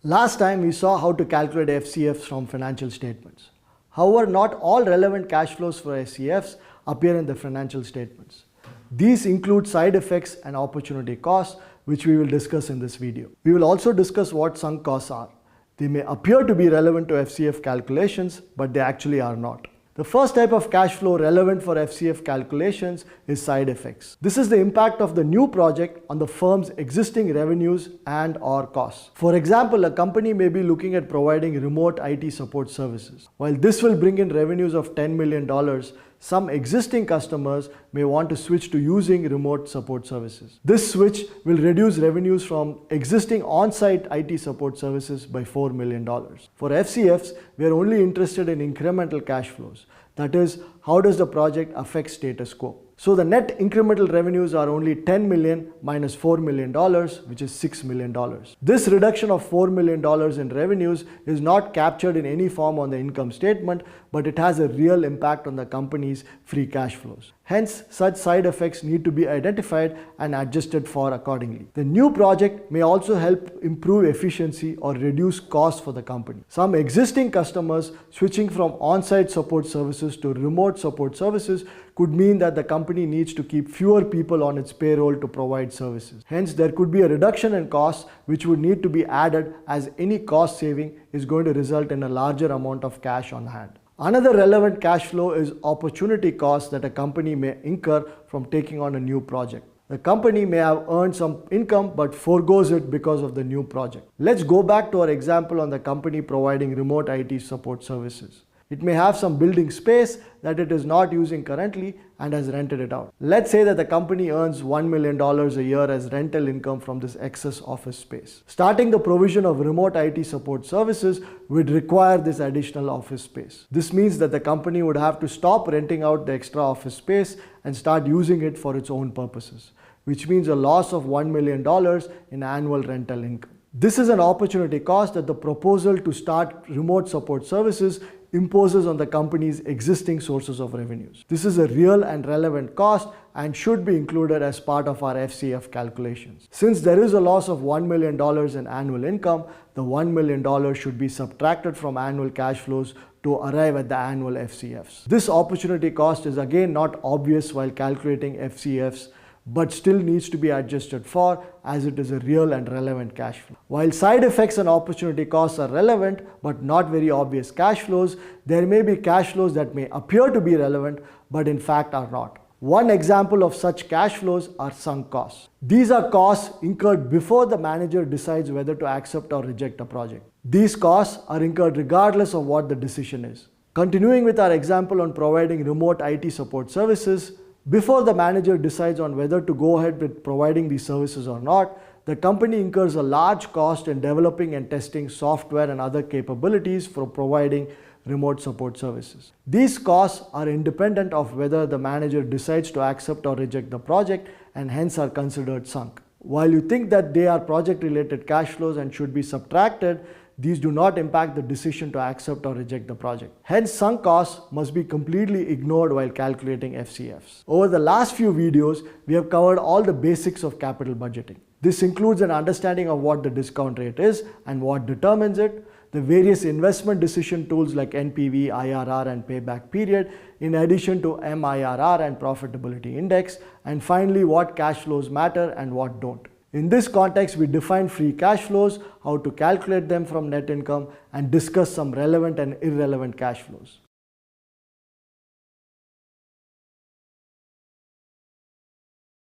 Last time we saw how to calculate FCFs from financial statements. However, not all relevant cash flows for FCFs appear in the financial statements. These include side effects and opportunity costs, which we will discuss in this video. We will also discuss what sunk costs are. They may appear to be relevant to FCF calculations, but they actually are not. The first type of cash flow relevant for FCF calculations is side effects. This is the impact of the new project on the firm's existing revenues and/or costs. For example, a company may be looking at providing remote IT support services. While this will bring in revenues of $10 million, some existing customers may want to switch to using remote support services. This switch will reduce revenues from existing on-site IT support services by $4 million. For FCFs, we are only interested in incremental cash flows. That is, how does the project affect status quo? So the net incremental revenues are only $10 million minus $4 million, which is $6 million. This reduction of $4 million in revenues is not captured in any form on the income statement, but it has a real impact on the company's free cash flows. Hence, such side effects need to be identified and adjusted for accordingly. The new project may also help improve efficiency or reduce costs for the company. Some existing customers switching from on-site support services to remote support services could mean that the company needs to keep fewer people on its payroll to provide services. Hence, there could be a reduction in costs which would need to be added, as any cost saving is going to result in a larger amount of cash on hand. Another relevant cash flow is opportunity costs that a company may incur from taking on a new project. The company may have earned some income but forgoes it because of the new project. Let's go back to our example on the company providing remote IT support services. It may have some building space that it is not using currently and has rented it out. Let's say that the company earns $1 million a year as rental income from this excess office space. Starting the provision of remote IT support services would require this additional office space. This means that the company would have to stop renting out the extra office space and start using it for its own purposes, which means a loss of $1 million in annual rental income. This is an opportunity cost that the proposal to start remote support services imposes on the company's existing sources of revenues. This is a real and relevant cost and should be included as part of our FCF calculations. Since there is a loss of $1 million in annual income, the $1 million should be subtracted from annual cash flows to arrive at the annual FCFs. This opportunity cost is again not obvious while calculating FCFs, but still needs to be adjusted for, as it is a real and relevant cash flow. While side effects and opportunity costs are relevant but not very obvious cash flows, there may be cash flows that may appear to be relevant but in fact are not. One example of such cash flows are sunk costs. These are costs incurred before the manager decides whether to accept or reject a project. These costs are incurred regardless of what the decision is. Continuing with our example on providing remote IT support services, before the manager decides on whether to go ahead with providing these services or not, the company incurs a large cost in developing and testing software and other capabilities for providing remote support services. These costs are independent of whether the manager decides to accept or reject the project and hence are considered sunk. While you think that they are project-related cash flows and should be subtracted, these do not impact the decision to accept or reject the project. Hence, sunk costs must be completely ignored while calculating FCFs. Over the last few videos, we have covered all the basics of capital budgeting. This includes an understanding of what the discount rate is and what determines it, the various investment decision tools like NPV, IRR, and payback period, in addition to MIRR and profitability index, and finally what cash flows matter and what don't. In this context, we define free cash flows, how to calculate them from net income, and discuss some relevant and irrelevant cash flows.